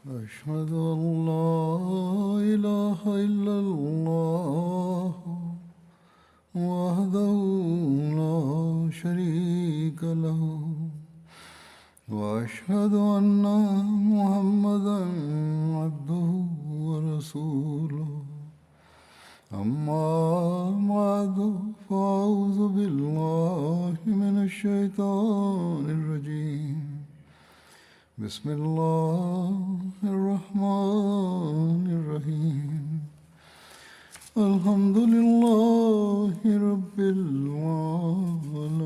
أشهد أن لا إله إلا الله وحده لا شريك له وأشهد أن محمدا عبده ورسوله أما بعد فأعوذ بالله من الشيطان الرجيم بسم الله الرحمن الرحيم الحمد لله رب العالمين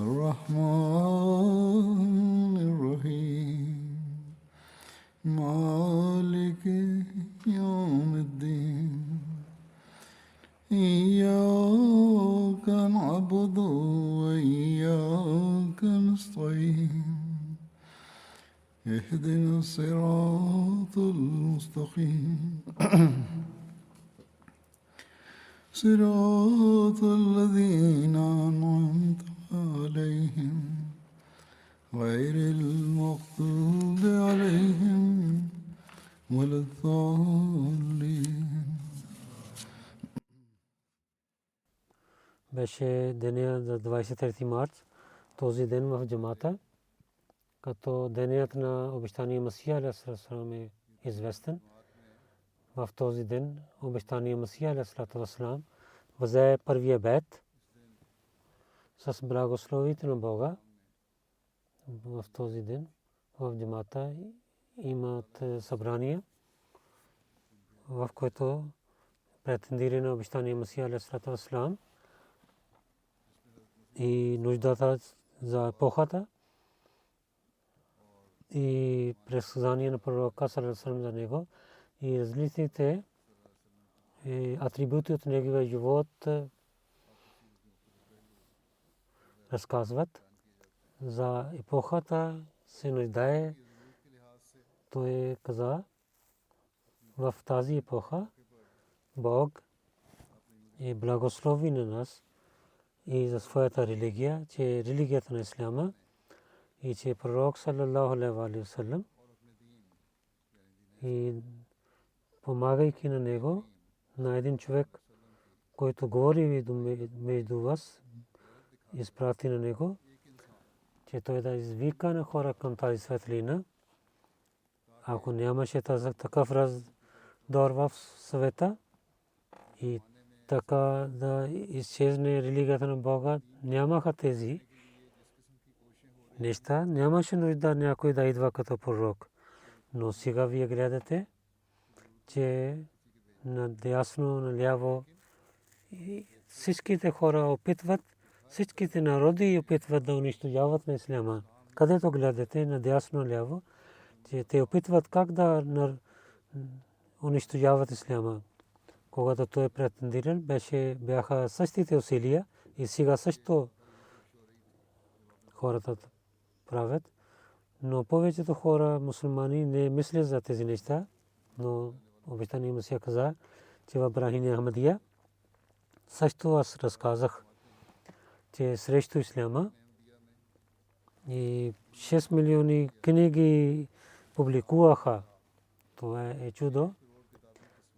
الرحمن الرحيم مالك يوم الدين إياك نعبد وإياك نستعين اهدنا الصراط المستقيم صراط الذين أنعمت عليهم غير المغضوب عليهم ولا الضالين. беше деня за 23 март, този ден в джамата, като денят на обещания Масия алейхи салам е известен. В този ден обещания Масия алейхи салам взе първия бейт с благословите на Бога. В този ден в джамата имат събрание, в което претендира на обещания Масия алейхи салам и нуждата за епохата и предсказания на пророка саллаллаху алейхи ва саллям за него и различните атрибути от неговия живот разказват. За епохата се нуждае. Той каза, в тази епоха Бог е благослови на нас и за своята религия, че религията на исляма и че пророк саллаллаху алейхи ва саллям и помагайки на него, на един човек, който говори между вас, изпрати на него, че той да извика на хора към тази светлина. Ако нямаше такъв раздор в света и така да изчезне религията на Бога, нямаха тези неща, нямаше нужда някой да идва като пророк. Но сега вие гледате, че надясно, наляво всичките хора опитват, всичките народи опитват да унищожават на исляма. Където гледате надясно, наляво, че те опитват как да унищожават исляма. Когато той претендирал, бяха същите усилия и сега също хората правят. Но повечето хора, мусулмани, не мислят за тези неща. Но обещания Масия каза, че в Брахини Ахмадия също аз разказах, че срещу исляма и 6 милиони книги публикуваха. Това е чудо,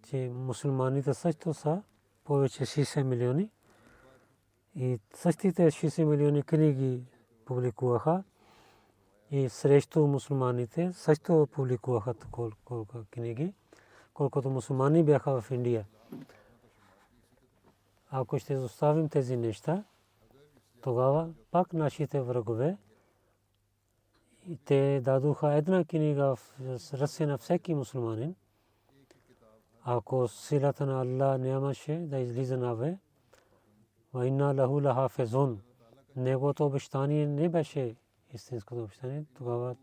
че мусулманите също са повече 60 милиони и същите 60 милиони книги публикуваха и срещу мусулманите също публикуваха колко книги, колкото мусулмани бяха в Индия. Ако ще оставим тези неща, тогава пак нашите врагове и те дадоха една книга в ръце на всеки мусулманин. Ако силата на Аллах нямаше да излиза наве, ва инна лаху лахафизун, неговото обещание не беше истинското обещание, тогава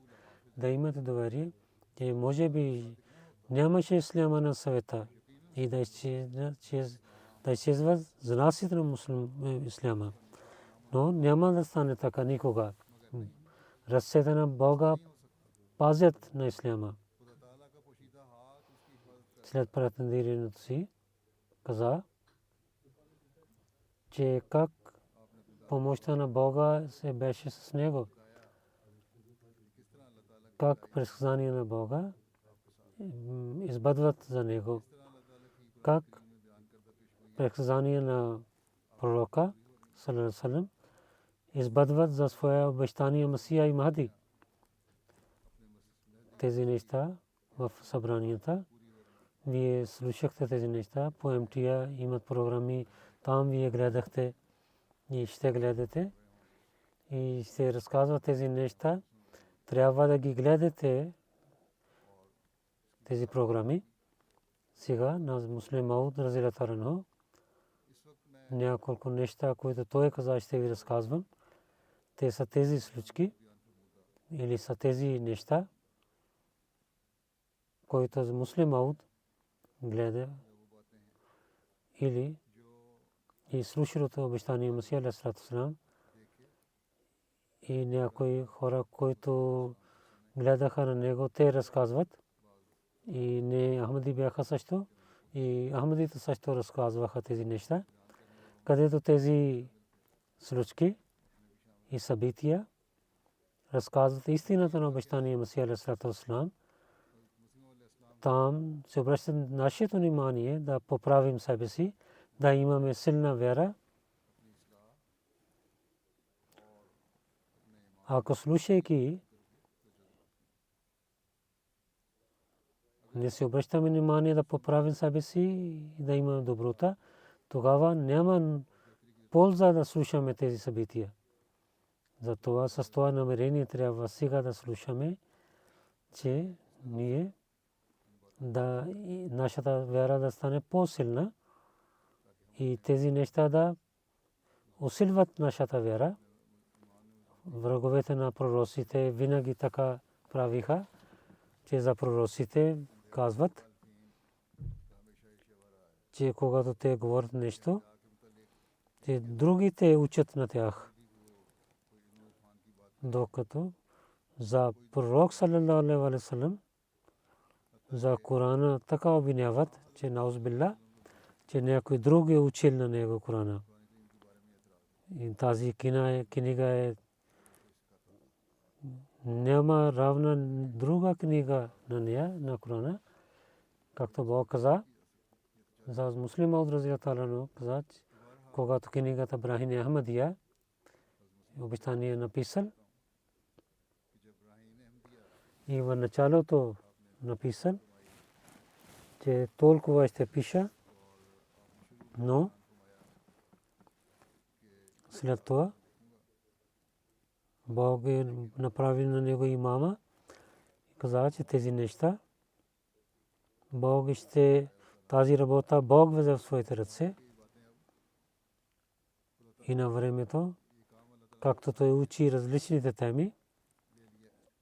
да имате доверие, че може би нямаше исляма на света и да изчезват знаците на исляма. Но няма да стане така никога. Ръцете на Бога пазят на исляма. След претендирането си каза, че как помощта на Бога се беше с него. как предсказания на Бога избъдват за него, как предсказания на пророка саллаллаху алейхи ва саллям избъдват за своя обещания Масия и Махди. Тези неща в събранията вие слушахте тези неща по МТА, имат програми, там вие гледахте и ще гледате и ще разказват тези неща. Трябва да ги гледате тези програми. Сега на Муслим Мауд разилата рано няколко неща, които той каза, ще ви разказвам. Те са тези случки или са тези неща, които Муслим Мауд гледа или и слушалото обещание Масия алейхи салам и някои хора, които гледаха на него, те разказват и не Ахмади бяха също и Ахмадите също разказваха тези неща, където тези случки и събития разказват истината на обещание Масия алейхи салам. Там се обръща нашето внимание да поправим себе си, да имаме силна вяра. Ако слушайки не се обръщаме внимание да поправим себе си и да имаме доброта, тогава няма полза да слушаме тези събития. Затова с това намерение трябва сега да слушаме, че ние да нашата вяра да стане по-силна и тези неща да усилват нашата вяра. Враговете на пророците винаги така правиха, че за пророците казват, че когато те говорят нещо, че другите учат на тях. Докато за пророк саллаллаху алейхи ва саллям за Корана така обвиняват, че наузбилла, че някой друг е учил на него Корана. И тази книга е няма равна друга книга на нея, на Корана. Както Бог каза, за Муслим Мауд разилата анху каза, когато книгата Брахин Ахмадия обещание написал и в началото написал, че толкова ще пиша, но след това Бог е направил на него имама и каза, че тези неща Бог ще тази работа Бог взе в своите ръце и на времето, както той учи различните теми,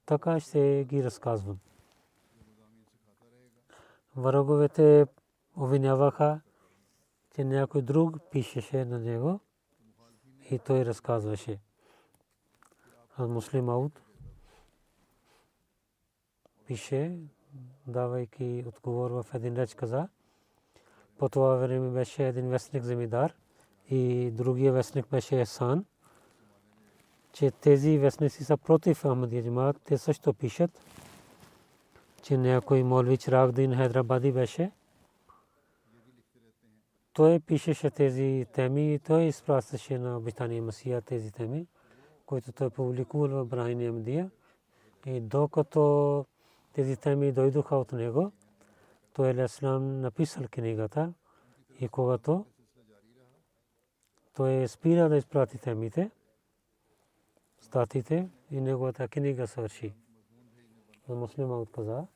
така ще ги разказвам. Враговете обвиняваха, че някой друг пишеше на него и той разказваше. А Муслим Мауд пише, давайки отговор в един реч каза, по това време беше един вестник Земидар и другия вестник беше Есан, че тези вестници са против Ахмадия джамаат. Те също пишат, че някой Молви Чирагдин Хайдрабади беше. Той пишеше тези теми и той изпращаше на обещание Масия тези теми, които той публикувал в Брахин Ахмадия. И докато тези теми дойдоха от него, той алейхиссалам написал книгата и когато той спира да изпрати темите, статите и неговата книга свърши. Муслим Мауд каза,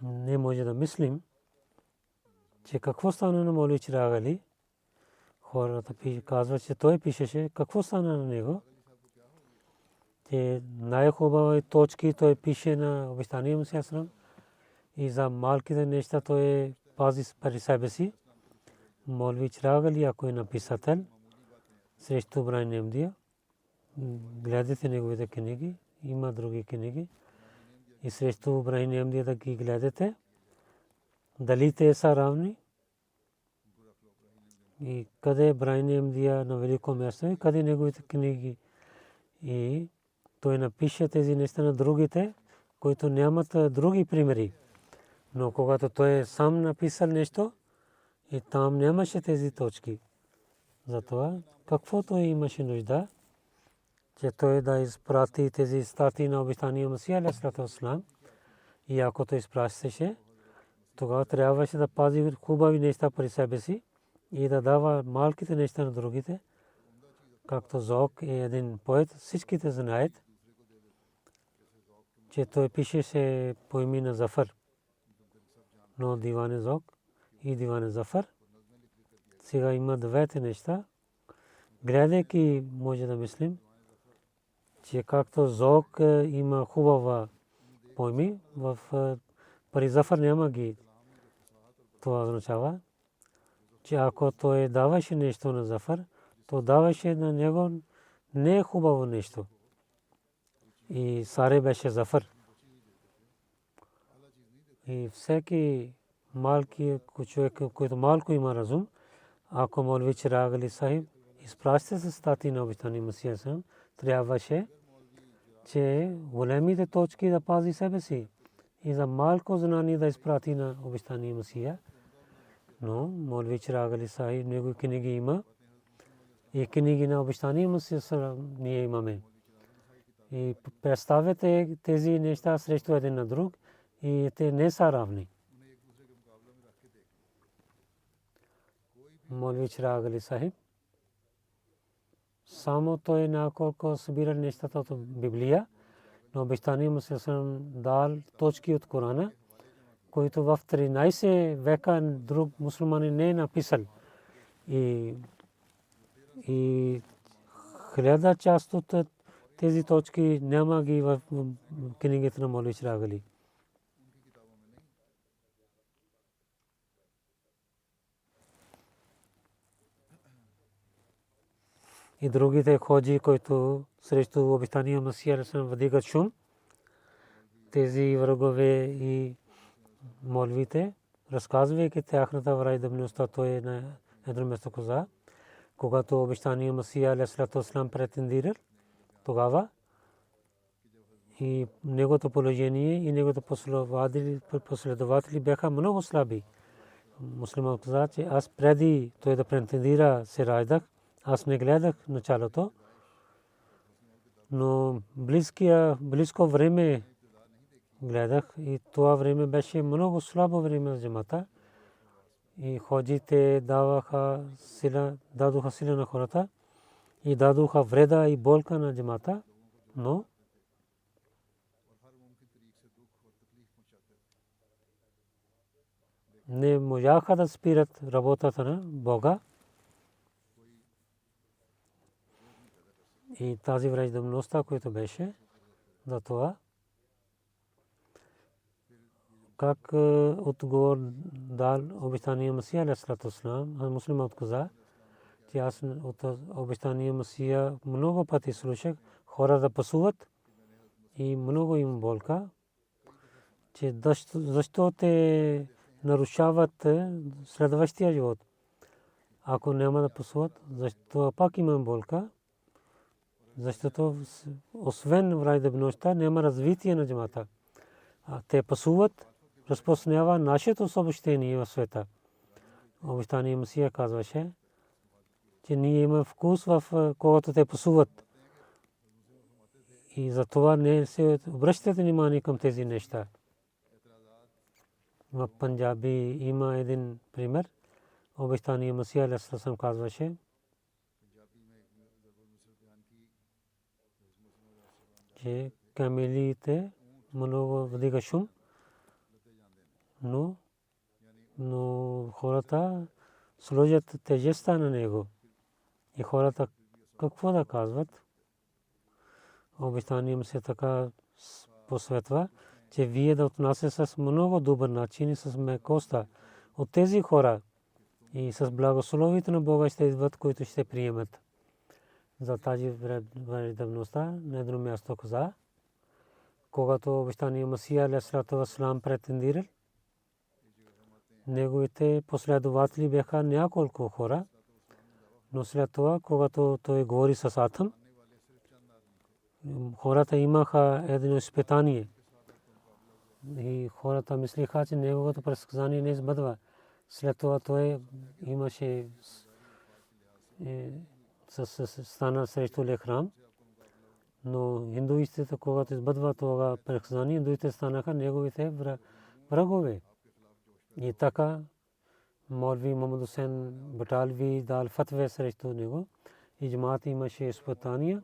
не може да мислим, че какво стана на Молви Чираг Али. Хората казват, че той пишеше какво стана на него. Че най-хубави точки той пише на обещание Масия и за малките неща той пази при себе си. Молви Чираг Али, ако е написател срещу Брахин Ахмадия, гледате неговите книги, има други книги и срещу Брахин Ахмадия да ги гледате, дали те са равни и къде Брахин Ахмадия на велико място и къде неговите книги и той напише тези неща на другите, които нямат други примери. Но когато той сам написал нещо, и там нямаше тези точки. Затова каквото имаше нужда, че той да изпрати тези статии на обещания Масия алейхиссалату вассалам, и ако той изпращаше, тогава трябваше да пази хубави неща при себе си и да дава малките неща на другите. Както Зок е един поет, всичките знаят, че той пишеше по име на Зафар. Но Диване Зок и Диване Зафар сега има двете неща. Гледайки може да мислим, че както Зок има хубава поеми, в при Зафар няма ги. Това означава, че ако той даваше нещо на Зафар, то даваше на него не хубаво нещо. И Саре беше Зафар. И всеки малки човек, който малко има разум, ако Молви Чираг Али Сахиб изпраща се статии на обещания Масия сам, трябваше, че големите точки да пази себе си и за малко знание да изпрати на обещания Масия. Но Молви Чираг Али Сахиб него книги има и книги на обещания Масия ние имаме. И представете тези неща срещу един на друг и те не са равни. Молви Чираг Али Сахиб само той няколко събира нещата от Библия, но обещания Масия дал точки от Корана, които в 13 века друг мусулманин не е написал. И 1000 част от тези точки няма ги в книгите на Молви Чираг Али. И другите ходжи, които срещу обещания Масия вдигат шум, тези врагове и молвите, разказвайки тяхната враждебността, той е на едно място каза, когато обещания Масия алейхиссалату вассалам претендирал, тогава и неговото положение и неговото последователи бяха много слаби. Муслиман каза, че аз преди той да претендира се раждах, аз не гледах началото, но близко време гледах и това време беше много слабо време за джамата. И ходжите дадоха сила на хората и дадоха вреда и болка на джамата, но не можаха да спират работата на Бога. И тази враждебността, която беше за това, как отговор дал обещания Масия алейхиссалату вассалам, муслимът каза, че аз от обещания Масия много пъти слушах хора да пасуват и много им болка, че защо те нарушават следващия живот. Ако няма да пасуват, защо пак имам болка? Защото освен враждебността няма развитие на джамата. Те пасуват, разпространява нашето съобщение в света. Обещания Масия казваше, че ние имаме вкус в когато те пасуват. И затова не се обръщате внимание към тези неща. В Панджаби има един пример. Обещания Масия алейхиссалам казваше, че камелите много вдига шум, но хората сложат тежестта на него. И хората какво да казват? Обещания Масия така посветва, че вие да отнасяте с много добър начин и с мекоста от тези хора и с благословието на Бога ще идват, които ще приемат. За тази враждебността на едно място каза, когато обещания Масия алейхиссалату вассалам претендирал, неговите последователи бяха няколко хора, но след това, когато той говори с Атъм, хората имаха едно изпитание и хората мислиха, че неговото предсказание не избъдва. След това той имаше стана срещу Лекрам, но индуистите, когато избъдва това предсказание, индуистите станаха неговите врагове. И така Молви Мохамед Хусейн Баталви дал фатва срещу него и джамаат имаше изпитания.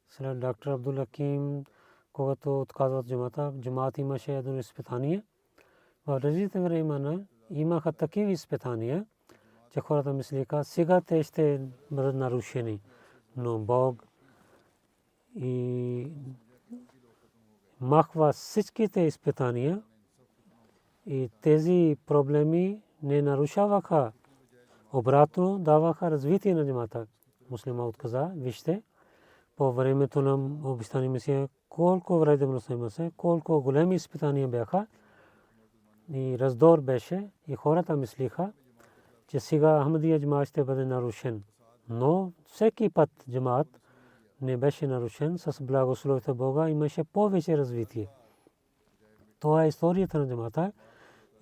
След доктор Абдул Хаким, когато отказват джамаат имаше едно изпитание. В различните времена имаха такива изпитания, че хората мислиха, сега те ще бъдат нарушени. Но Бог и махва всичките изпитания и тези проблеми не нарушаваха. Обратно даваха развитие на джамаата. Муслимът каза, вижте, по времето на обещания Месия, колко враждебност имаше, колко големи изпитания бяха и раздор беше и хората мислиха, че сега Ахмадия джамаат ще бъде нарушен. Но всеки път джамаат не беше нарушен, с благословията Бога имаше повече развитие. Това е историята на джамаата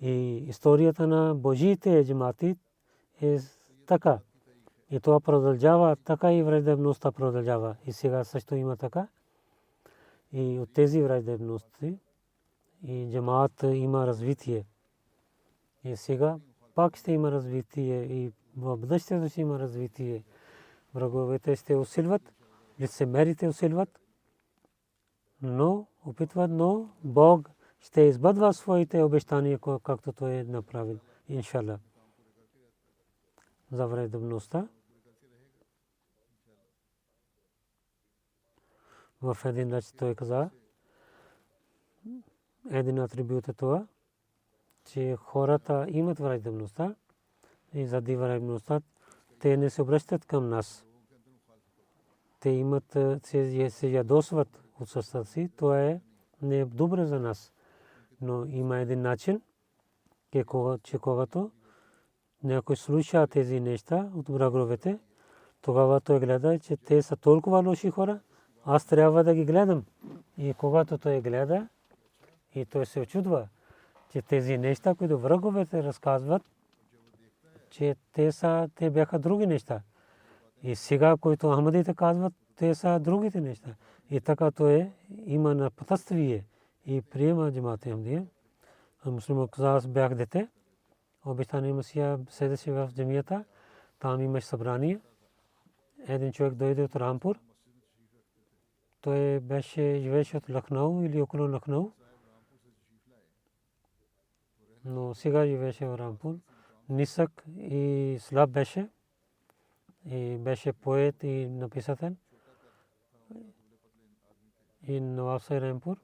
и историята на Божиите джамаати е така. И това продължава, така и враждебността продължава. И сега също има така. И от тези враждебности и джамаат има развитие. И сега пак ще има развитие и в бъдещето ще има развитие. Враговете ще усилват, лицемерите усилват, но опитват, но Бог ще избъдва своите обещания, както той е направил. Иншалlah. За враждебността. В един реч той каза, един атрибут е това, че хората имат враждебността и заради враждебността те не се обръщат към нас. Те имат, се ядосват от сърцата си, това е не е добре за нас. Но има един начин, че когато някой слуша тези неща от враговете, тогава той гледа, че те са толкова лоши хора, аз трябва да ги гледам. И когато той гледа, и той се очудва, че тези неща, които враговете разказват, че те бяха други неща. И сега, които Ахмадите казват, те са другите неща. И така той има напътствие и приема джамаат Ахмадия. Муслимът каза, аз бях дете. Обещания Месия седеше в джамията. Там имаше събрание. Един човек дойде от Рампур. Той живееше от Лахнау или около Лахнау. Но сега живееше в Рампур. Нисък и слаб беше. И беше поет и написател. И Nawab Sahib Rampur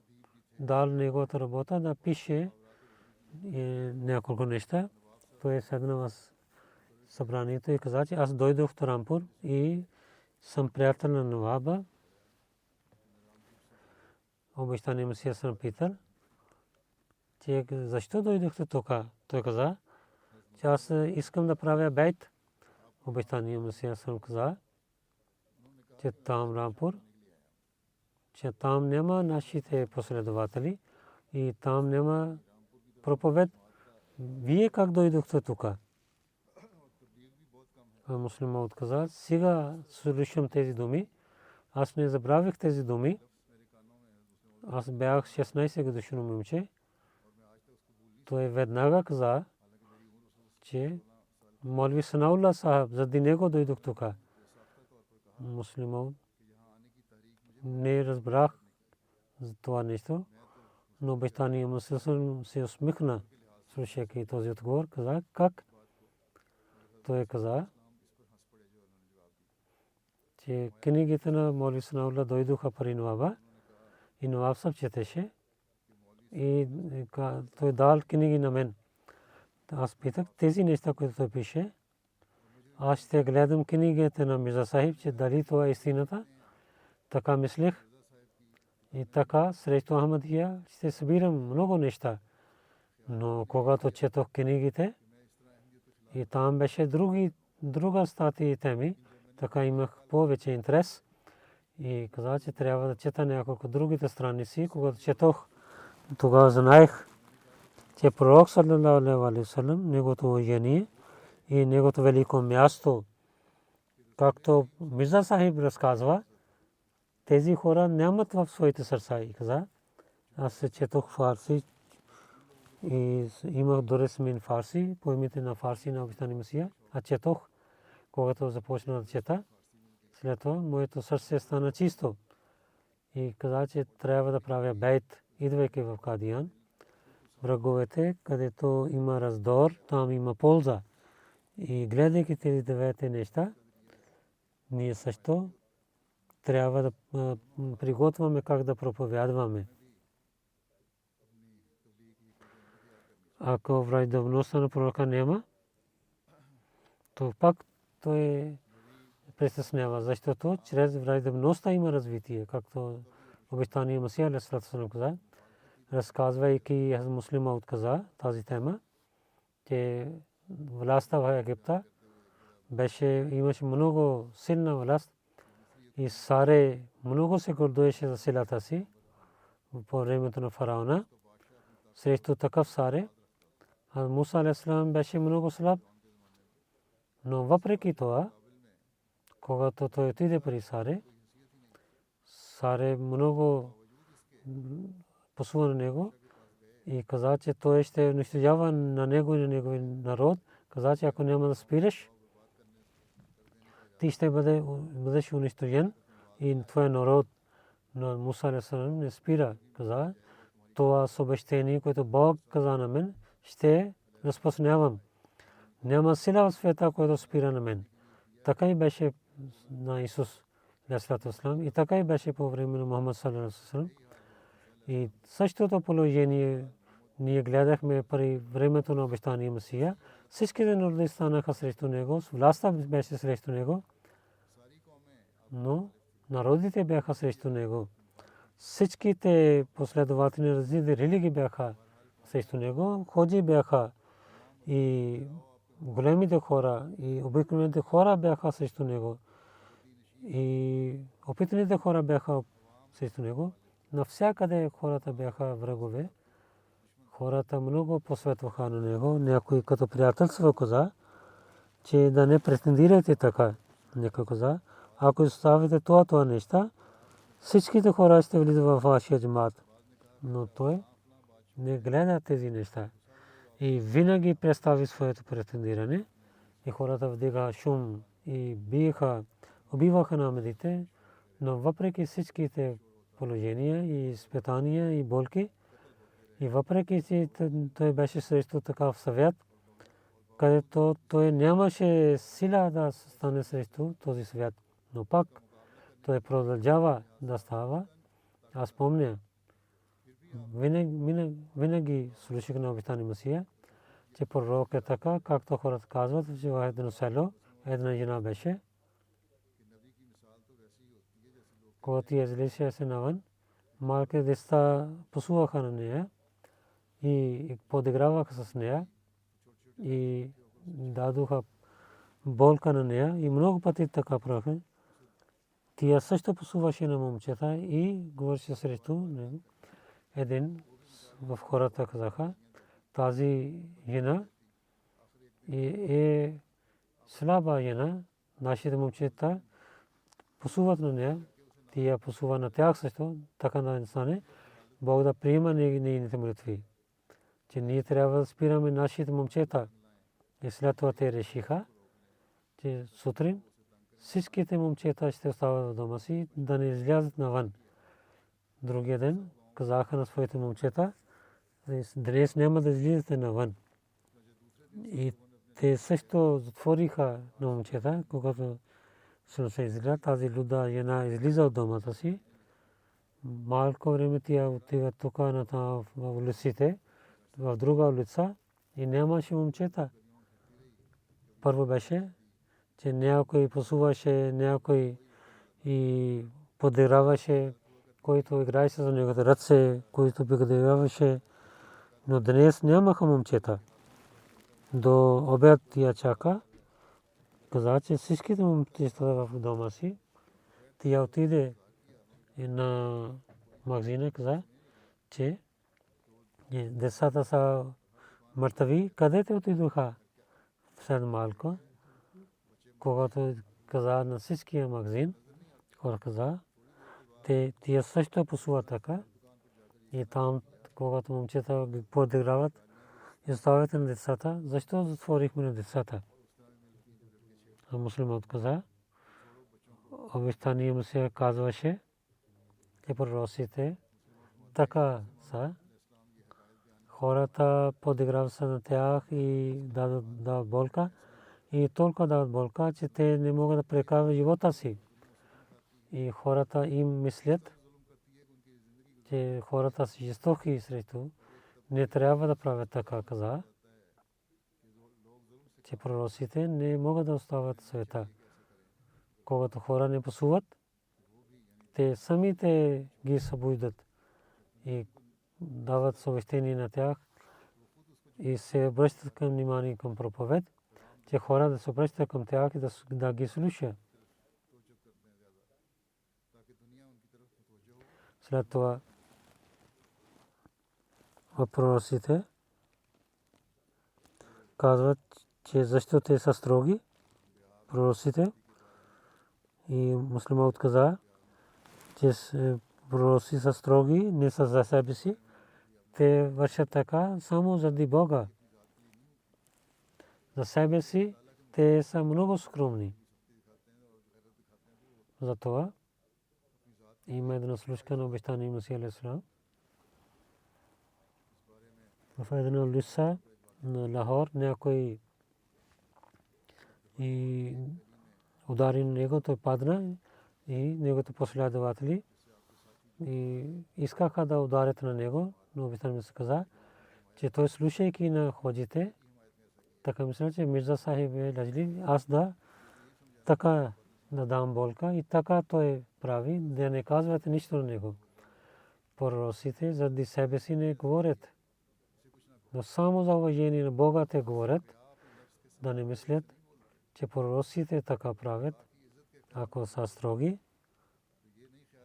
дал неговата работа да пише няколко неща. Той седна в събранието и каза, че аз дойдох в Рампур и съм приятел на Nawaba. Обещания Месия съм питал, че защо дойдохте тук? Той каза, че аз искам да правя бейт. Обещания Месия съм каза, че там Рампур, че там няма нашите последователи и там няма проповед. Вие как дойдохте тук? Муслимът каза, сега слушам тези думи. Аз не забравих тези думи. Аз бях 16 годишно момче. Той веднага каза, че Молви Санаулlah Сахаб, заради него дойдох тук. Муслимът не разбрах за това нещо, но обещания Мусlim се усмихна, слушайки този отговор. Каза, как? Той каза, че книгите на Молви Санаулlah дойдоха при Nawaba и Nawab Sahab четеше и той дал книги на мен. Аз питах тези неща, които той пише. Аз ще гледам книгите на Мирза Сахиб, че дали това е истината. Така мислех. И така срещу Ахмадия ще събирам много неща. Но когато четох книгите, и там беше друга статия и теми, така имах повече интерес. и каза, че трябва да чета няколко другите страници. Когато четох, тогава знаех, че пророк саллалаху алейхи ва саллям, неговото учение и неговото велико място, както Мирза Сахиб разказва, тези хора нямат в своите сърца. И каза, аз се четох фарси и имах дорес мин фарси, поемите на фарси на обещания Месия, а четох, когато започна да чета. След това моето сърце стана чисто и каза, че трябва да правя бейт, идвайки в Кадиян. Враговете, където има раздор, там има полза. И гледайки тези девете неща, ние също трябва да приготвяме как да проповядваме. Ако враждебността на пророка няма, то пак той притеснява, защото чрез враждебността има развитие, както обещания Месия алейхи салам каза, разказвайки Муслима отказа тази тема, че властта в Египта имаше много силна власт и Саре много се гордееше за силата си по времето на фараона. Срещу такъв Саре Муса алейхи салам беше много слаб, но въпреки това, когато той отиде при Саре много посува на него и каза, че той ще унищожава на него и на неговия народ. Каза, че ако няма да спираш, ти ще бъдеш унищожен и твоя народ. Но Муса алейхи салам не спира. Каза, това с обещание, което Бог каза на мен, ще разпространявам. Няма сила в света, която спира на мен. Така и беше на Исус алейхи и така и беше по време на Мухаммад саллаллаху алейхи ва саллям. И същото положение ние гледахме при времето на обещания Месия. Всичките народи станаха срещу него, властта беше срещу него, но народите бяха срещу него. Всичките последователи на различни религии бяха срещу него, ходжи бяха и големите хора и обикновените хора бяха срещу него и опитаните хора бяха срещу него. Навсякъде хората бяха врагове. Хората много посветваха на него. Някой като приятелство каза, че да не претендирате така. Някой каза, ако оставите това неща, всичките хора ще влизат във вашия джамат. Но той не гледа тези неща. И винаги представи своето претендиране. И хората вдигаха шум и убиваха намедите. Но въпреки всичките положения и изпитания и болки, и въпреки че той беше срещу такъв съвет, където той нямаше сила да стане срещу този съвет, но пак той продължава да става. Аз помня, винаги слушах на обещания Месия, че пророк е така, както хората казват, че в едно село една жена беше, когато излизаше се навън, малки деца посуваха на нея и подиграваха с нея и дадоха болка на нея и много пъти така правиха. Тя също посуваше на момчета и говореше срещу него. Един в хората казаха, тази жена е слаба жена, нашите момчета посуват на нея, тя посува на тях също, така да не стане. Бог да приема нейните молитви, че ние трябва да спираме нашите момчета. И след това те решиха, че сутрин всичките момчета ще остават в дома си, да не излязат навън. Другия ден казаха на своите момчета, днес няма да излизате навън. И те също затвориха на момчета, когато се изгледа, тази луда жена излиза от домата си. Малко време тя отива тук в улиците, в друга улица и нямаше момчета. Първо беше, че някой посуваше, някой и подиграваше, който играеше за неговите ръце, който подиграваше. Но днес нямаха момчета. До обяд тя чака. Каза, че всичките момчета в дома си. Тя отиде на магазина каза, че децата са мъртви. Къде те отидоха? След малко, когато каза на всичкия магазин, хора каза, тия също пасуват така. И там, когато момчета подиграват, оставяте на децата. Защо затворихме на децата? А муслимът каза, обещание му се казваше, че пророците така са. Хората подиграват се на тях и дават болка. И толкова дават болка, че те не могат да прекарат живота си. И хората им мислят, че хората са жестоки срещу. Не трябва да правят така, каза, че пророците не могат да остават света. Когато хора не пасуват, те самите ги събуждат и дават съобщение на тях и се обръщат към внимание към проповед, че хора да се обръщат към тях и да ги слушат. След това пророците казват, че защо те са строги, пророците, и муслимът каза, че пророци са строги, не са за себе си. Те вършат така само заради Бога. За себе си те са много скромни. Затова има една случка на обещание Масия алейхи салам. В една улица на Лахор някой и удари него, той падна и неговите последователи и искаха да ударят на него, но обещание се каза, че той слушайки на ходжите, така мисля, че Мирза Сахиб е лажли, аз да така да дам болка и така той прави, да не казвате нищо на него. Пророците заради себе си не говорят, но само за уважение на Бога те говорят, да не мислят, че пророците така правят, ако са строги.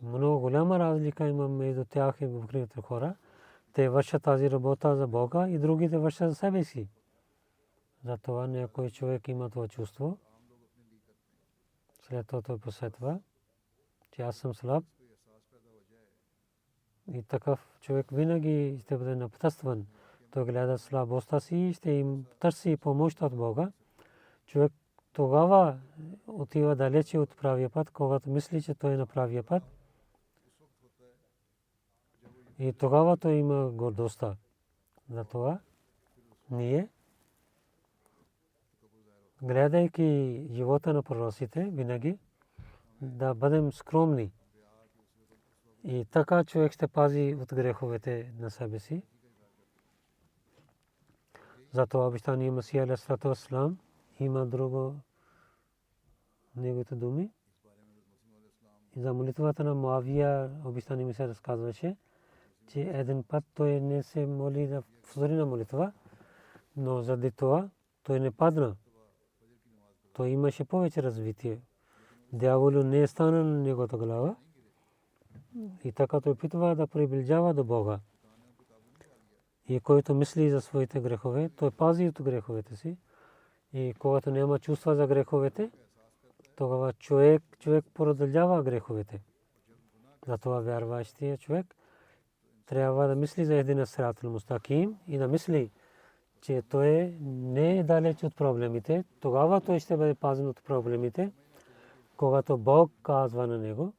Много голяма разлика има между тях и обикновените хора. Те вършат тази работа за Бога и другите вършат за себе си. Затова някой човек има това чувство. След това той посетва, че аз съм слаб. И такъв човек винаги ще бъде напътстван. Той гледа слабостта си и ще им търси помощ от Бога. Човек тогава отива далече от правия път, когато мисли, че той е на правия път. И тогава той има гордостта. Затова ние, гледайки живота на пророците, винаги да бъдем скромни. И така човек ще пази от греховете на себе си. Затова обещание Масия алейхи салам има друго неговите думи. И за молитвата на Муавия обещание Масия разказваше, че един път той не се моли за фазарна молитва, но заради това той не падна. Той имаше повече развитие. Дяволът не стана на неговата глава. И така той опитва да приближава до Бога. И който мисли за своите грехове, той пази от греховете си. И когато няма чувства за греховете, тогава човек продължава греховете. Затова вярващия човек трябва да мисли за един сират ал-мустаким и да мисли, че той не е далеч от проблемите. Тогава той ще бъде пазен от проблемите, когато Бог казва на него.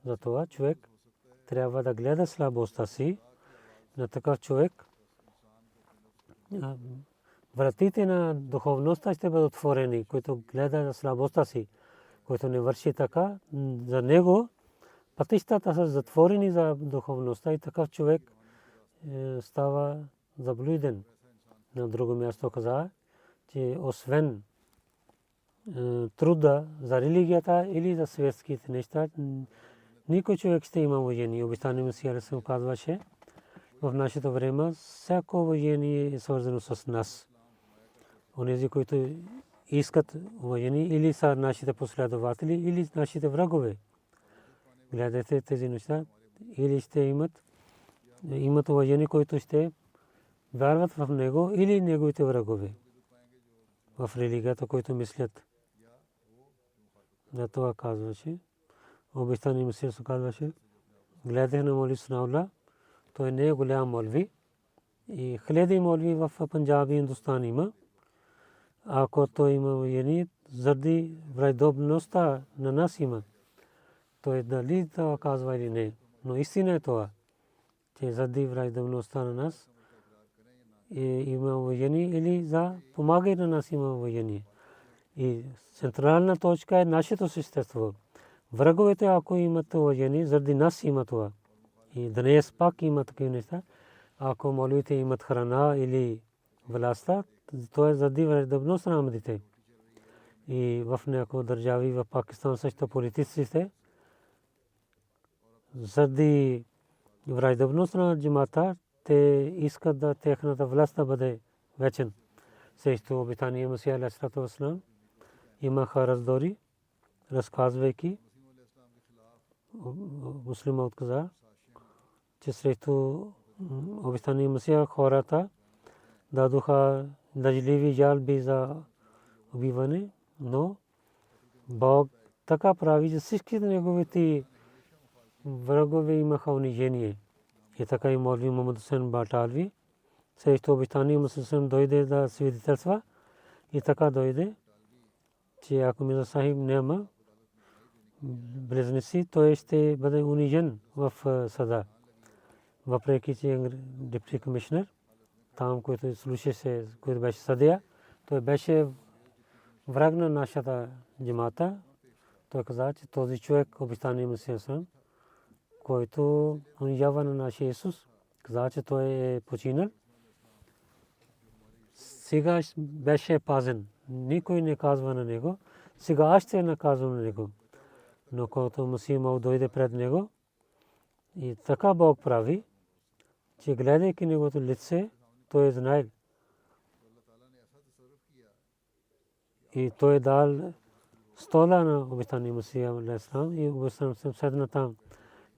Затова човек трябва да гледа слабостта си. На такъв човек вратите на духовността ще бъдат отворени, който гледа слабостта си, който не върши така. За него пътищата са затворени за духовността и такъв човек става заблуден. На друго място каза, че освен труда за религията или за светските неща, никой човек ще има уважение. Обещание Масия алейхи салам казваше, в нашето време всяко уважение е свързано с нас. Онези, които искат уважение, или са нашите последователи, или нашите врагове. гледайте тези неща, или ще имат уважение, които ще вярват в него, или неговите врагове в религията, които мислят. За това казваше, обещания Месия се казваше, гледах на Молви Санаулlah, той не е голям молви, и хиляди молви в Панджаб и Индустан има. Ако той има уважение, заради враждебността на нас има, той дали това казва или не, но истина е това, че заради враждебността на нас има уважение, или за помагай на нас има уважение. И централна точка е нашето същество. Враговете, ако имат уважение, заради нас има това. И днес пак има такива неща. Ако молвите имат храна или властта, то е заради враждебност на Ахмадите. И в някои държави, в Пакистан също политиците, заради враждебност на джамата, те искат да техната власт да бъде вечен. Срещу обитания Месия алейхиссалату вассалам имаха раздори, разказвайки. Муслима отказа, че срещу обитания Месия хората дадоха лъжливи жалби за убиване, но Бог така прави, че всички неговите врагове имаха унижение. И така и Молви Мухаммад Хусейн Баталви срещу обитания Месия дойде да свидетелства. И така дойде, че ако Мирза Сахиб няма близнаци, той ще бъде унижен в съда. Въпреки че депути комисионер, там, който слушаше, който беше съдия, той беше враг на нашата джамата. Той каза, че този човек, обитания Месия, който унижава на нашия Исус, каза, че той е починал. Сега беше пазен. Никой не казва на него. Сега аз ще наказвам на него. Но когато Месия Мауд дойде пред него, и така Бог прави, че гледайки неговото лице, той е знаел. И той е дал стола на обитания Месия алейхиссалам и обитания седна там.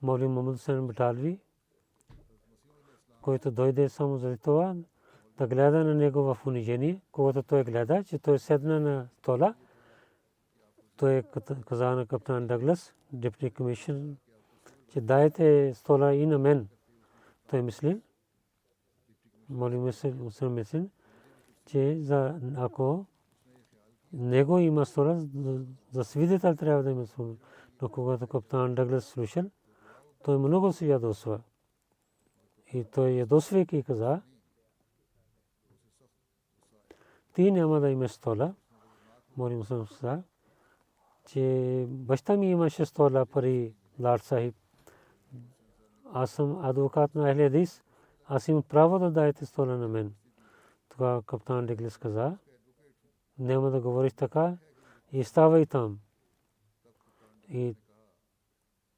Молви Мухаммад Хусейн Баталви, който дойде само за това да гледа на него в унижение. Когато той гледа, че той седна на стола, той каза на капитан Даглас, депути комисионер, че дайте стола и на мен. Той мисли, Молви Мухаммад мисли, че ако него има стола, за свидетел трябва да има стола. Но когато капитан Даглас слушал, той много се ядосва. И той ядосвайки каза, ти няма да имаш стола. Молви Мухаммад каза, че баща ми имаше стола при Лард Сахиб. Аз съм адвокат на Ахле Хадис. Аз имам право да дадете стола на мен. Това капитан Даглас каза, няма да говориш така и ставай там. И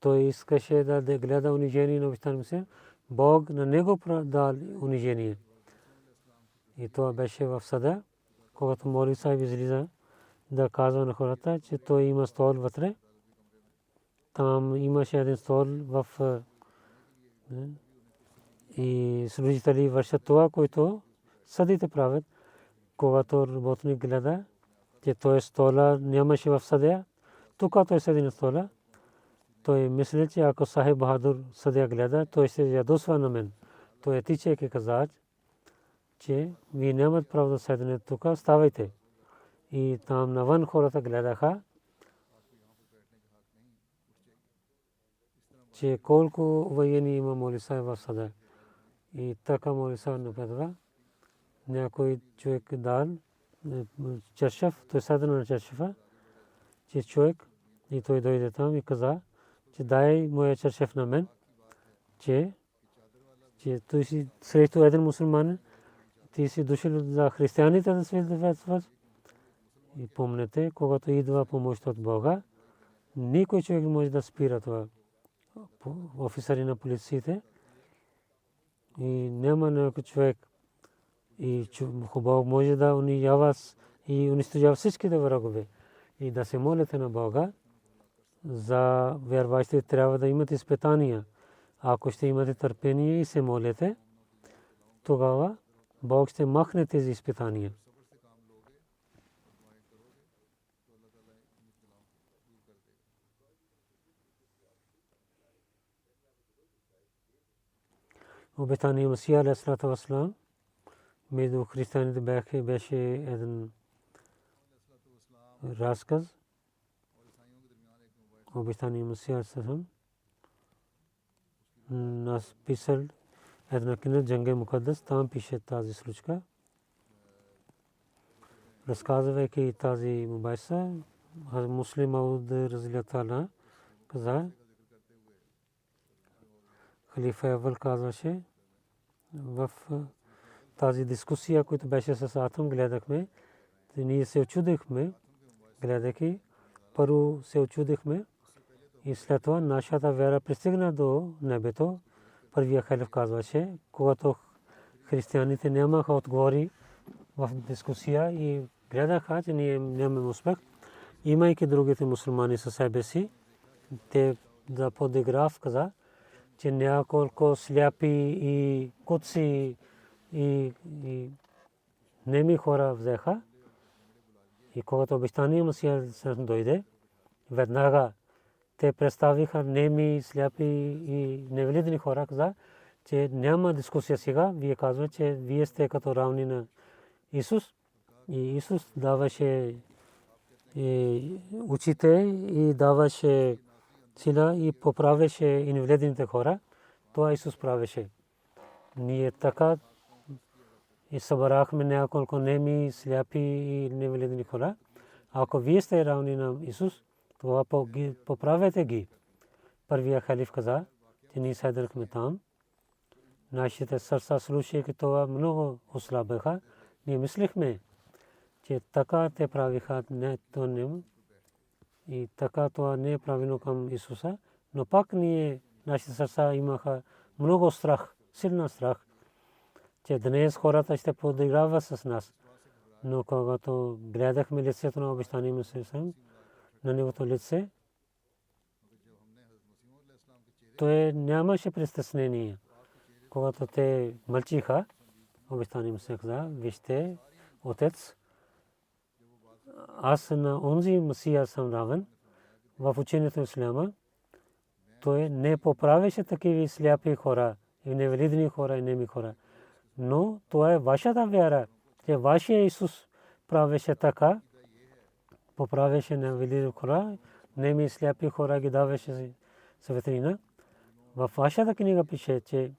той искаше да гледа унижение на обитания Месия. Бог на него дал унижение. И това беше в съда, когато Молви Сахиб излиза да казва на хората, че той има стол вътре. Там имаше един стол в и служители вършат това, което съдите правят. Когато работник гледа, че той стола нямаше в съдия, тук той седи на стола. Той мисли, че ако Сахиб Бахадур съдия гледа, той ще ядосва на мен. Той тичайки каза, че вие нямат право да седнете тук, ставайте. И там навън хората гледаха, че колко военни има Молви Сахиб в съда. И така Молви Сахиб напредва. Някой човек дал чершав, той седна на чершава, че човек, и той дойде там и каза, че дай моя чершав на мен, че той си срещу един мусулманин, ти си дошъл за християните да свидетелстваш. И помнете, когато идва помощ от Бога, никой човек може да спира това. Офицери на полицията и няма някой човек и Бог може да унижава и унищожава всичките врагове. И да се молите на Бога, за вярващите трябва да имат изпитания. Ако ще имате търпение и се молите, тогава Бог ще махне тези изпитания. Обетания Масия алейхиссалату вассалам между християните беше един разказ. Обетания Масия алейхиссалам нас писал една книга Джанге Мукаддас, там пише тази случка. Разказвайки тази мубайса, Муслим Ауд разлията на каза, халифа Авал казваше, в тази дискусия, която беше с Атам, гледахме, ние се очудихме, гледайки, първо се очудихме и след това нашата вяра пристигна до небето. Първия халиф казваше, когато християните нямаха отговори в дискусия и гледаха, че ние нямаме успех, имайки другите мусулмани със себе си, те да подиграв каза, че няколко сляпи и куци и неми хора взеха. И когато обещания Масия дойде, веднага те представиха неми, сляпи и невалидни хора, каза, че няма дискусия сега. Вие казвате, че вие сте като равни на Исус. И Исус даваше очите и даваше сила и поправеше и невалидните хора. Това Исус правеше. Ние така и събрахме няколко неми, сляпи и невалидни хора. Ако вие сте равни на Исус, това поправете ги. Първия халиф каза, че ние седнахме там. Нашите сърца, слушайки това, много ослабеха. Ние мислихме, че така те правиха, не то не. И така това не е правилно към Исуса. Но пак ние, нашите сърца имаха много страх, силна страх, че днес хората ще подиграват с нас. Но когато гледахме лицето на обещания Масия, на неговото лице, той нямаше притеснение. Когато те мълчиха, обещания Масия каза, вижте, Отец, аз на онзи Масия съм равен в учението на Исляма. Той не поправеше такива сляпи хора, и невалидни хора, и неми хора. Но това е вашата вяра, че вашия Исус правеше така, поправеше невалидни хора, неми сляпи хора ги даваше светлина. В вашата книга пише, че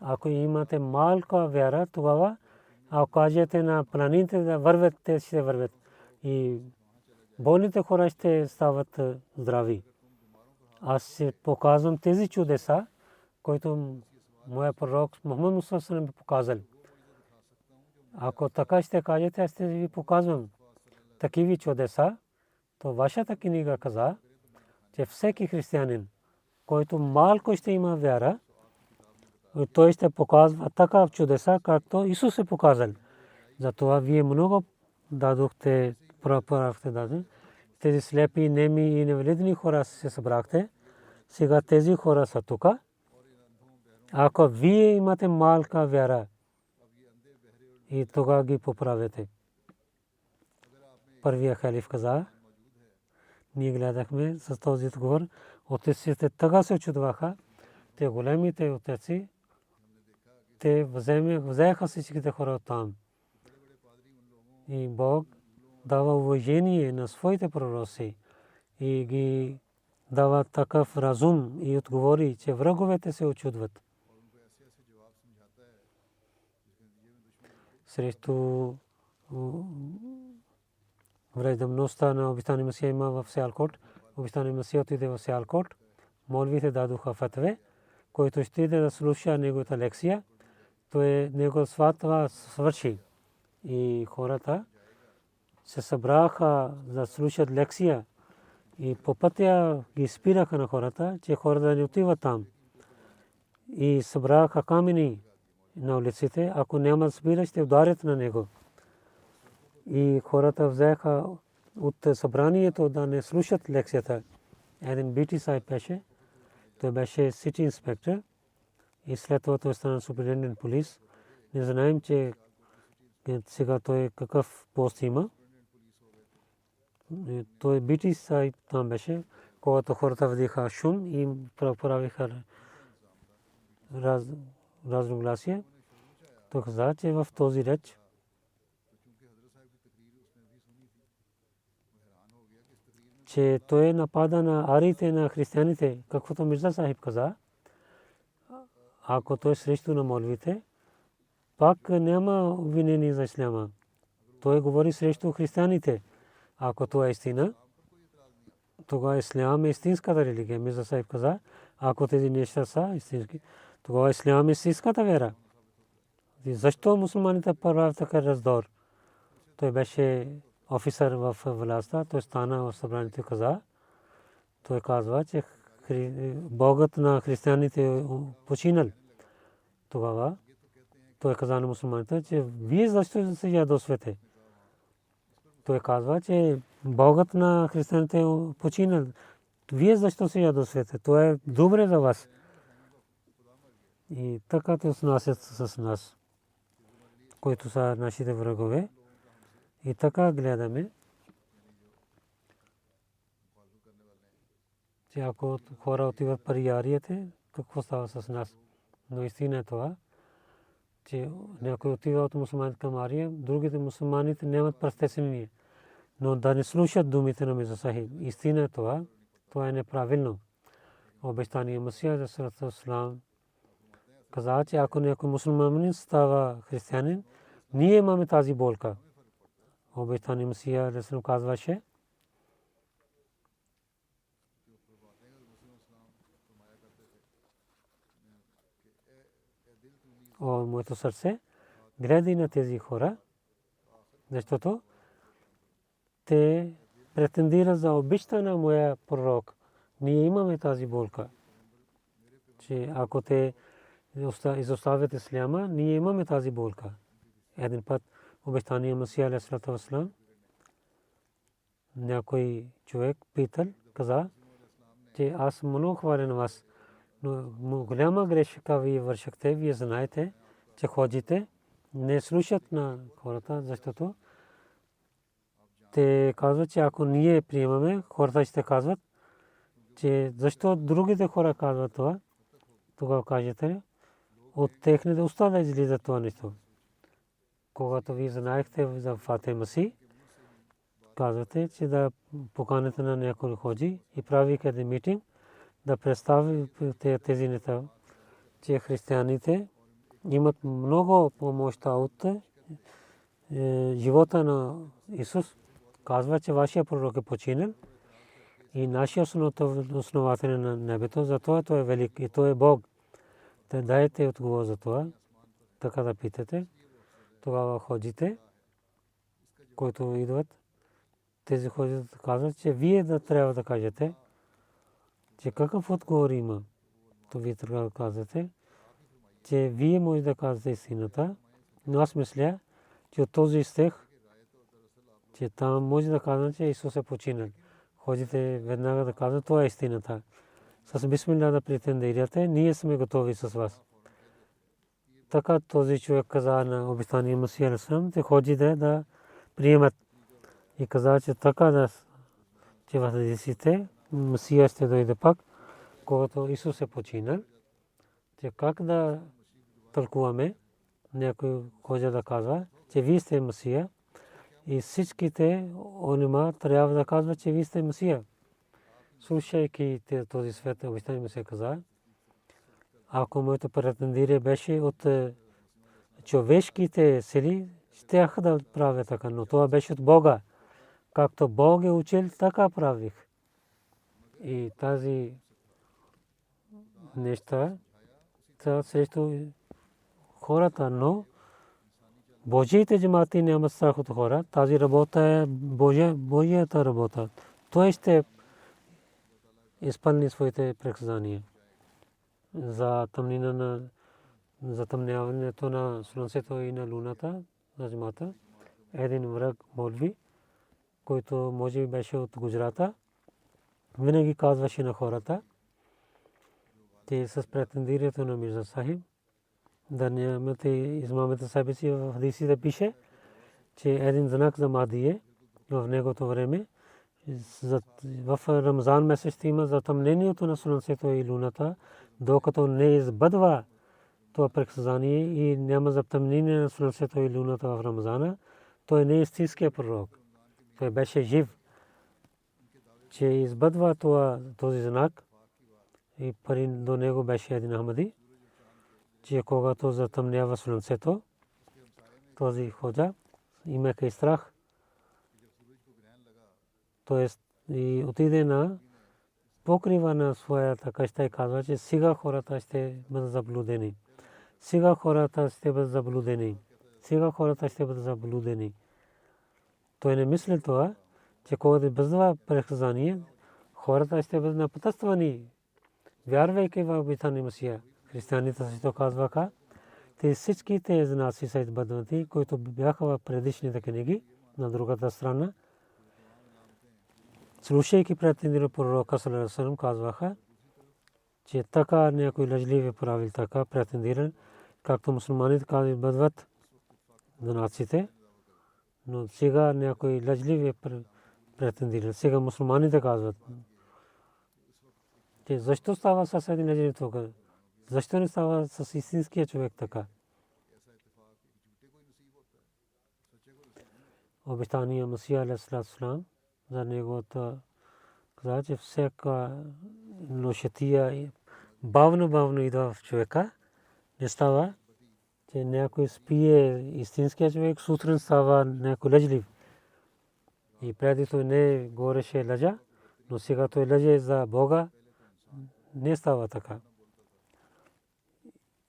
ако имате малка вяра, тогава ако кажете на планините да вървят, те ще вървят. И болните хора ще стават здрави. Аз се показвам тези чудеса, които моя пророк Мухаммад Мустафа салам показал. Ако така ще кажете, аз ще ви показвам такива чудеса, то вашата книга каза, че всеки християнин, който малко ще има вяра, той ще показва такава чудеса, както Исус е показал. Затова вие много дадохте, правахте даден. Тези слепи, неми и невалидни хора се събрахте. Сега тези хора са тук. Ако вие имате малка вяра, и тогава ги поправете. Първия халиф каза, ние гледахме с този отговор, отеците така се очудваха, те големите отеци, те взеха всичките хора там. И Бог дава уважение на своите пророци и ги дава такъв разум и отговори, че враговете се очудват. Срещу враждебността на обещания Масия има в Сиалкот. Обещания Масия отиде в Сиалкот. Молвите дадоха фатве, който ще иде да слуша неговата лекция. Той неговата сватва свърши. И хората се събраха да слушат лекция. И по пътя ги спираха на хората, че хората не отиват там. И събраха камъни на улиците. Ако няма да спират, ще ударят на него. И хората взеха от събранието да не слушат лекцията. един BT Сайб беше, той беше сити инспектор и след това той стана суперинтендент полис. Не знаем, че сега той какъв пост има. Той BT Сайб там беше, когато хората видяха шум и правиха разногласие. Той каза, че в този реч че той напада на ариите, на християните, каквото Мирза Сахиб каза. Ако той срещу на молвите, пак няма обвинение за исляма. Той говори срещу християните. Ако това е истина, тогава ислям е истинската религия. Мирза Сахиб каза, ако тези неща са истински, тогава ислям е истинската вера. Защо мусулманите правят така раздор? Той беше офицер в властта, той стана в събранието и каза, той казва, че Богът на християните е починал. Тогава той каза на мусулманите, че вие защо се ядосвате? Той казва, че Богът на християните е починал. Вие защо се ядосвате? Това е добре за вас. И така те отнасят с нас, които са нашите врагове. И така гледаме, че ако хора отиват при ярията, какво става с нас? Но истина е това, че някой отива от мусулманите към ария, другите мусулманите нямат престеснение. Но да не слушат думите на Мирза Сахиб. Истина е това, това е неправилно. Обещание Масия за Салату Ислам каза, че ако някой мусулманин става християнин, ние имаме тази болка. Обещание Масия Ресул казваше, о, моето сърце, гледай на тези хора, защото те претендират за обичта на моя пророк. Ние имаме тази болка, че ако те изоставят исляма, ние имаме тази болка. Един път обещание Масия алейхиссалату вассалам, някой човек питал, каза, че аз много хваля на вас, но голяма грешка вие вършихте, вие знаете, че ходите, не слушат на хората, защото те казват, че ако ние приемаме, хората ще казват, че защо другите хора казват това, тогава кажете, от техните уста да излиза това нещо. Когато вие знаехте за Фатиха Масих, казвате, че да поканите на някой ходжи и прави къде митинг, да представи тези неща, че християните имат много помощта от живота на Исус. Казва, че вашия пророк е починал и нашия основател на небето, затова той е велик и той е Бог. Те дайте отговор за това, така да питате. Тогава ходжите, които идват, тези ходжите казват, че вие да трябва да кажете, че какъв отговор има. То вие трябва да казвате, че вие може да кажете истината, но аз мисля, че от този стих, че там може да кажете, че Исус е починал. Ходжите веднага да казват, това е истината. С бисмилlah да претендирате, ние сме готови с вас. Така този човек каза на обещание Масия алейхиссалам, те ходжите да приемат. И каза, че така да, че в хадисите Масия ще дойде пак, когато Исус е починал. Че как да тълкуваме, някой ходжа да казва, че вие сте Масия и всичките улема трябва да казват, че вие сте Масия. Слушайки този свет, обещание Масия каза, ако моето претендирие беше от човешките сили, щях да правя така, но това беше от Бога. Както Бог е учил, така правих. И тази неща са срещу хората, но Божиите джамати нямат страх от хора. Тази работа е Божията работа. Той ще изпълни своите приказания. За затъмняването на слънцето и на луната, на джамата, един враг молви, който може би беше от Гуджрата, винаги казваше на хората, че с претендирането на Мирза Сахиб, да нямате измамите себе си. В хадисите пише, че един знак за Махди е в негото време. В Рамзан месец има затъмнението на слънцето и луната, докато не избъдва това предсказание и няма затъмнение на слънцето и луната в Рамзана. Той не е истинският пророк. Той беше жив, че избъдва този знак и пари до него беше един Ахмади, че когато затъмнява слънцето, този ходжа имаха страх, т.е. и отиде на покрива на своята къща и казва, че сега хората ще бъдат заблудени. Сега хората ще бъдат заблудени. Сега хората ще бъдат заблудени. Той не мисли това, че когато бъдва предсказание, хората ще бъдат напътствани, вярвайки в обетания Месия. Християните също казваха, те всичките знаци са избъднати, които бяха в предишните книги на другата страна. Слушайки претендира пророка саллаллаху алейхи ва саллям, казваха, че така някой лъжливи правил така претендира, както мусулманите казват бъдват знаците, но сега някой лъжливи претендира. Сега мусулманите казват, че защо става с един лъжлив тук? Защо не става с истинския човек така? Обещания Месия алейхи салам за неговата каза, че всяка нощия бавно идва в човека. Не става, че някой спие истинския човек, сутрин става някой лъжлив. И преди той не говореше лъжа, но сега той лъже за Бога. Не става така.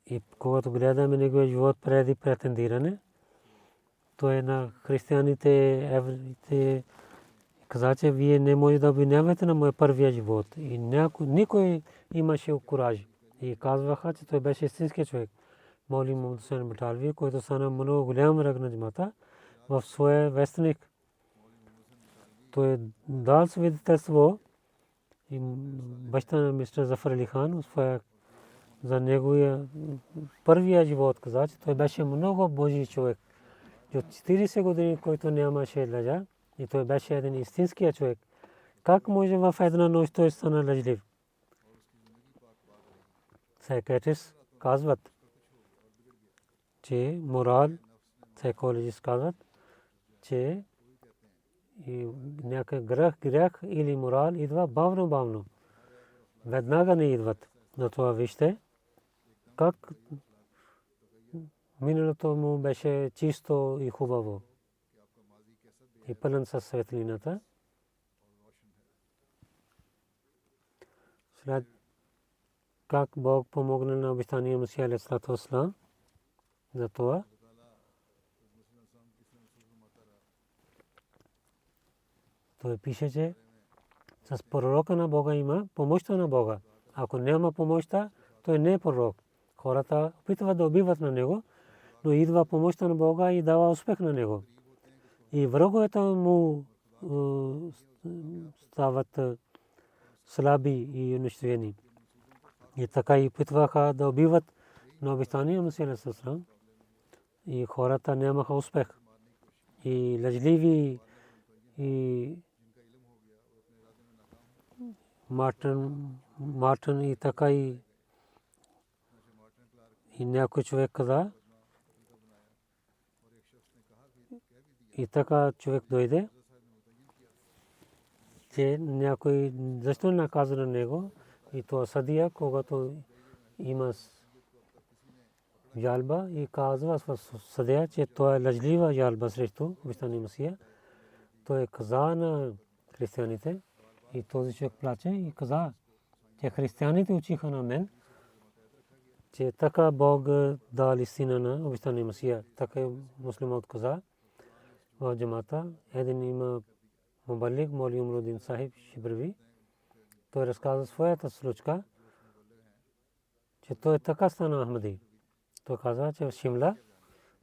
И когато гледаме неговия живот преди претендиране, той на християните каза, че вие не може да обвинявате на моя първия живот. И никой имаше кураж. И казваха, че той беше истински човек. Молим Мухаммад Хусейн Баталви, който стана много голям враг на джамата, в своя вестник. Той дал свидетелство и баща на мистер Зафар Али Хан за неговия първия живот каза, че той беше много божи човек. От 40 години, който нямаше лъжа, и той беше един истинския човек. Как може в една нощ той стана лъжлив? Psychiatrists казват, че морал, psychologists казват, че някакъв грях или морал идва бавно. Веднага не идват. На това вижте, как миналото му беше чисто и хубаво и пълен със светлината. След как Бог помогна на обещания Месия алейхи салату ва салам за това. Той пише, че с пророка на Бога има помощта на Бога. Ако няма помощта, той не е пророк. Хората опитват да убиват на него, но идва помощта на Бога и дава успех на него. И враговете му стават слаби и унищожени. И така и опитваха да убиват на обещания Месия алейхи салам. И хората нямаха успех. И лъжливи и Мартин и така и някой човек каза. И така човек дойде, че някой защо не наказа на него, и то съдия, когато има жалба и казва съдия, че това е лъжлива жалба срещу обещания Месия. Той каза на християните, и този човек плаче и каза, че християните учиха на мен, че така Бог дал истина на обещания Месия. Така муслимът каза в джамата. Един има мубалик, Маули Умрудин Сахиб Шибрви. Той разказа своята случка, че той така стана Ахмади. Той каза, че в Шимла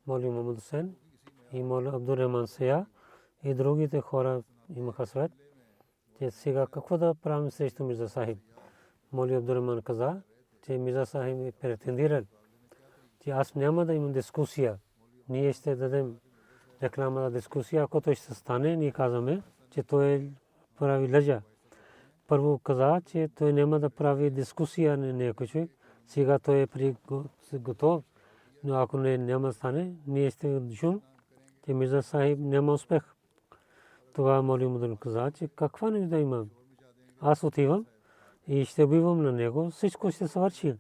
Маули Мухаммад Хусейн и Маули Абдул Рахман Сия и другите хора имаха свет. че сега какво да правим срещу Мирза Сахиб. Моли Абдурахман каза, че Мирза Сахиб е претендирал, че аз няма да имам дискусия. Ние ще дадем реклама за дискусия, ако той ще стане, ние казваме, че той прави лъжа. Първо каза, че той няма да прави дискусия на някой човек. Сега той е готов, но ако няма да стане, ние ще чуем, че Мирза Сахиб няма успех. Тогава Моли Мудар каза, че каква нужда има. Аз отивам и ще убивам на него, всичко ще свърши.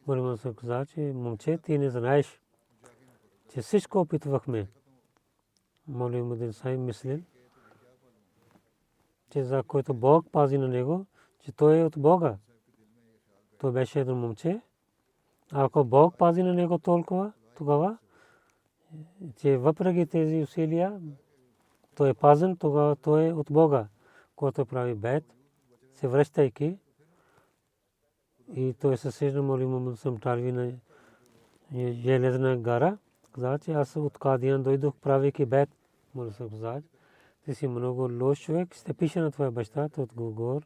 Моли Мудар каза, че момче, ти не знаеш, че всичко опитвахме. Моли Мудар Сахиб мислил, че за който Бог пази на него, че той е от Бога. Той беше един момче. Ако Бог пази на него толкова, тогава, че въпреки тези усилия, той е пазен, тогава той е от Бога, който прави бед, се връщайки. И той се срещна Моли Мухаммад съм тарви на железна гара. Каза, че аз от Кадиян дойдох правейки бед. Моли се каза, ти си много лош човек, ще пише на твоя баща, той отговор,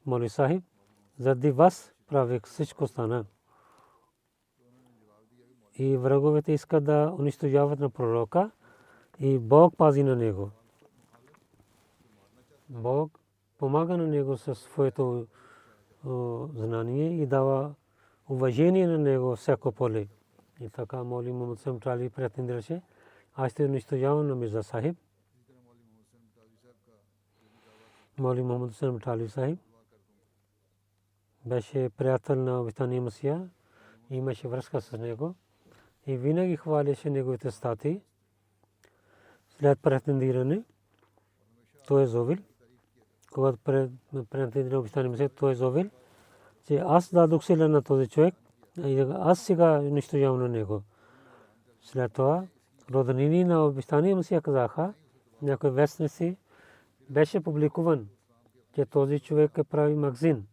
Моли Сахиб, заради вас правих всичко стана. И враговете искат да унищожават на пророка и Бог пази на него. Бог помага на него със своето знание и дава уважение на него всяко поле. И така Моли Мухаммад съм трали претендираше, аз ще унищожавам на Мирза Сахиб. Моли Мухаммад съм трали Сахиб беше приятел на обитания Масия, имаше връзка с него и винаги хвалеше неговите статии. След претендиране той е зовил, когато претендира обитания Масия, той е зовил, че аз дадох сила на този човек, аз сега унищожавам на него. След това роднини на обитания Масия казаха, някой вестници беше публикуван, че този човек прави магазин.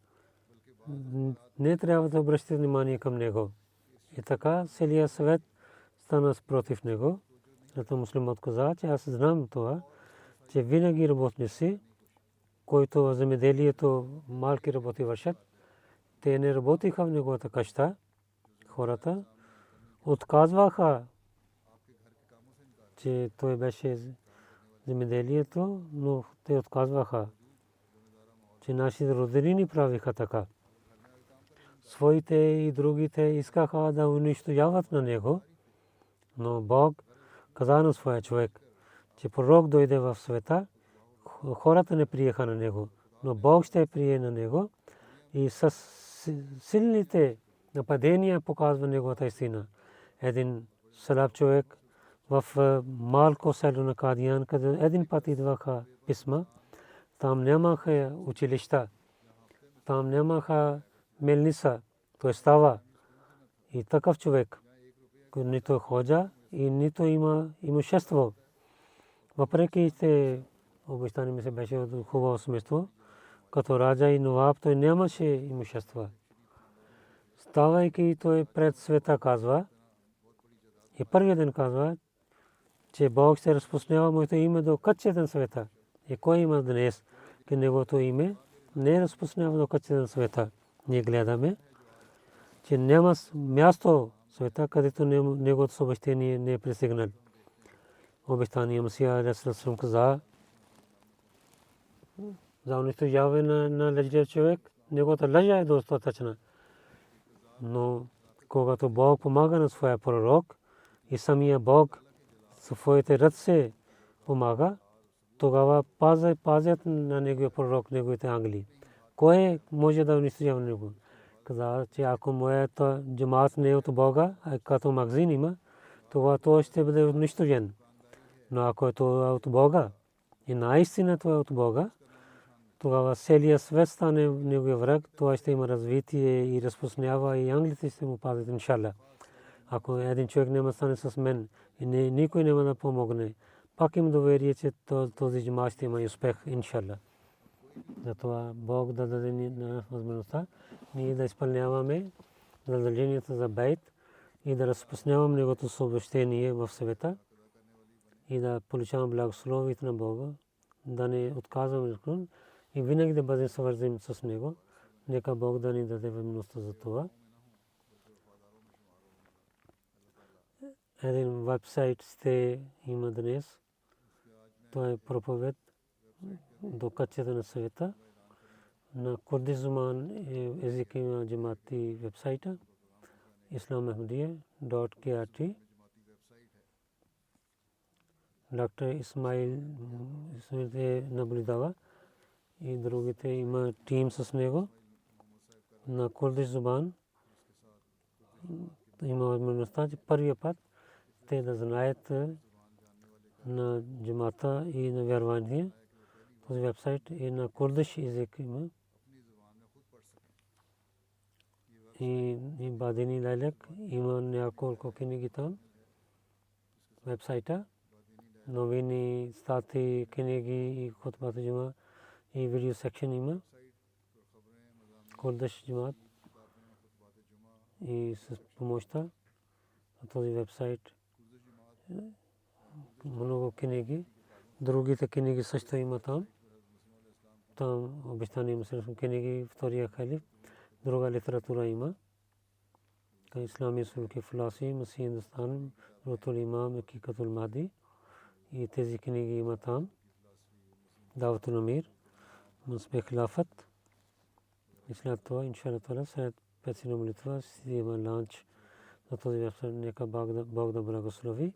Не трябва да обръщате внимание към него. И така целият свет стана против него. Зато муслимът каза, че аз знам това, че винаги работници, които в земеделието малки работи вършат, те не работиха в неговата къща. Хората отказваха, че той беше земеделието, но те отказваха, че нашите роднини правиха така. Своите и другите искаха да унищожават на него, но Бог каза на своя човек, че пророк дойде в света, хората не приеха на него, но Бог ще прие на него и с силните нападения показва неговата истина. Един слаб човек в малко село на Кадиян, където един път идваха писма, там нямаха училища, там нямаха мелница, той става. И такъв човек, който нито ходжа и нито има имущество. Въпреки че обещание ми се беше от хубаво семейство, като раджа и новаб, той нямаше имущество. Ставайки той пред света казва, и първият ден казва, че Бог ще разпространява моето име до кътчета на света. И кой има днес, че неговото име не разпространява до кътчета на света. Ние гледаме, че няма място в света, където неговото съобщение не е пристигнал. Обещание Масия Расул каза за унищожаване на лъжлив човек, неговата лъжа е достатъчна. Но когато Бог помага на своя пророк и самия Бог своите ръце помага, тогава пазят на неговия пророк, неговите ангели. Кой може да унищожава него? Каза, че ако моята джамаат не е от Бога, а като магазин има, това той ще бъде унищожен. Но ако е от Бога и наистина това е от Бога, тогава целият свет стане неговия враг, това ще има развитие и разпространява и англите ще му пазят, иншалла. Ако един човек няма стане с мен и никой няма да помогне, пак им доверие, че този джамаат ще има успех, иншалла. Затова Бог да даде на възможността ние да изпълняваме задълженията за бейт и да разпространяваме неговото съобщение в света и да получаваме благословието на Бога, да не отказваме и винаги да бъдем свързани с него. Нека Бог да ни даде възможността за това. Един вебсайт сте има днес. Това е проповед до качеството на света. На Курдизман език има джамати вебсайта islamahmadiyya.krt. Доктор Исмаил наблюдава и другите има тим с него. На курдиш зубан има възможността, че първия път те да знаят на джамата и на вярвание. Този вебсайт е на курдиш език има. И Бадини Лайлек има няколко книги там. Вебсайта. Новини, стати, книги и хотбата джума и видео секшен има. Курдиш джамат и с помощта на този вебсайт много книги. Другите книги също има там. Там обещани мусулмански книги, втория халиф. Друга литература има. Ислами сулки философи, Масih Hindustan, Rutul Imam, Hakikatul Mahdi. И тези книги има там. Даватул Амир, Мусбе Хилафат. И след това, иншаллах, след 5 молитва си има ланч на този вебсайт. Нека Бог да благослови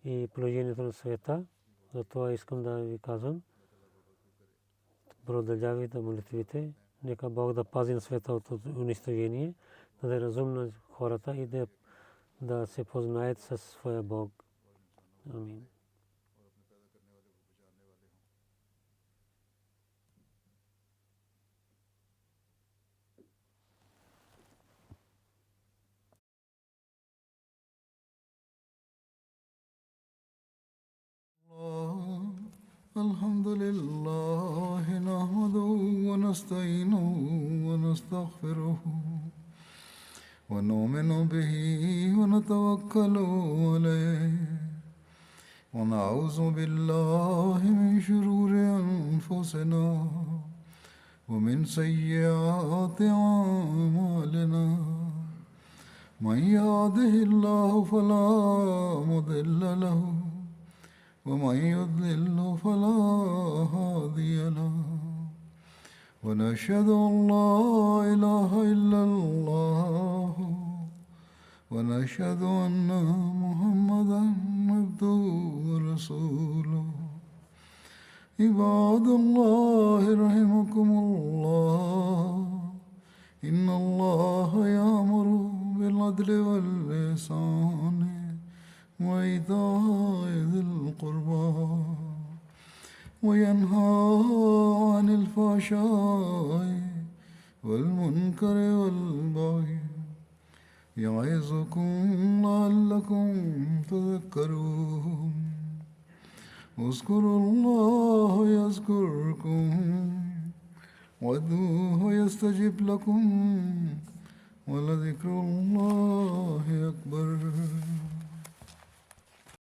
и положението на света. Затова искам да ви казвам. Продължавайте молитвите. Нека Бог да пази на света от унищожение, да даде разум на хората и да се познаят със своя Бог. Амин. الحمد لله نحمده ونستعينه ونستغفره ونؤمن به ونتوكل عليه ونعوذ بالله من شرور أنفسنا ومن سيئات أعمالنا من يهده الله فلا مضل له ومن يضلل فلا هادي له ونشهد أن لا إله إلا الله ونشهد أن محمدا عبده ورسوله عباد الله رحمكم الله إن الله يأمر بالعدل والإحسان وإيتاء ذي القربى وينهى عن الفحشاء والمنكر والبغي يعظكم لعلكم تذكرون اذكروا الله يذكركم وادعوه يستجب لكم ولذكر الله أكبر